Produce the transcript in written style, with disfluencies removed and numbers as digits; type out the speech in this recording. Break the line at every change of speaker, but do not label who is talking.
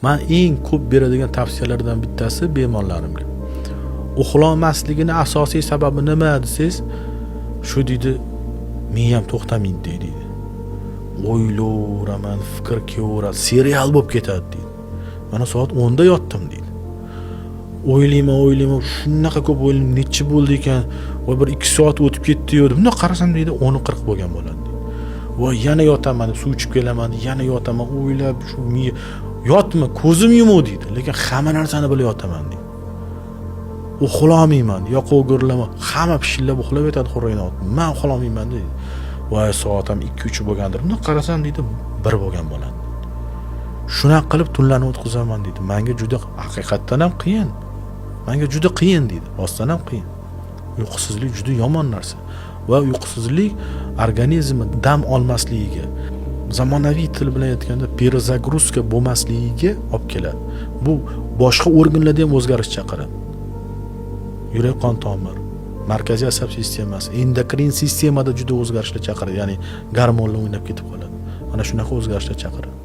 Men eng ko'p beradigan tavsiyalardan bittasi bemorlarimga. Uxlamasligini asosiy sababi nima desangiz, shu deydi, men ham to'xtamaydi deydi. O'ylayveraman, fikr kelaveradi, serial bo'lib ketadi deydi. Mana soat 10 da yotdim deydi. O'ylayman, shunaqa ko'p o'ylayman, necha bo'ldi ekan, va bir 2 soat o'tib ketdi-yu, buni qarasam deydi 10:40 bo'lgan bo'ladi deydi. Va yana yotaman, suv ichib kelaman, yana yotaman, o'ylab shu yotma, ko'zim yumuq deydi, lekin hamma narsani bilib yotaman deydi. Uxlamayman, yoqa o'girlama, hamma pishillab uxlab yotadi xurrayna. Men uxlamayman deydi. Va soat ham 2-3 bo'lgandir. Buni qarasam deydi 1 bo'lgan bo'ladi. Shunaqa qilib tunlarni o'tkazaman deydi. Menga juda haqiqatdan ham qiyin. Menga juda qiyin deydi. Rostdan ham qiyin. Uyqusizlik juda yomon narsa. Va uyqusizlik organizmni dam olmasligiga, zamonaviy til bilan aytganda перезагрузка bo'lmasligiga olib keladi. Bu boshqa organlarda ham o'zgarish chaqiradi. Yurak qon tomir, markaziy asab sistemasi, endokrin sistemada juda o'zgarishlar chaqiradi, ya'ni gormonlar o'ynab ketib qoladi. Mana shunaqa o'zgarishlar chaqiradi.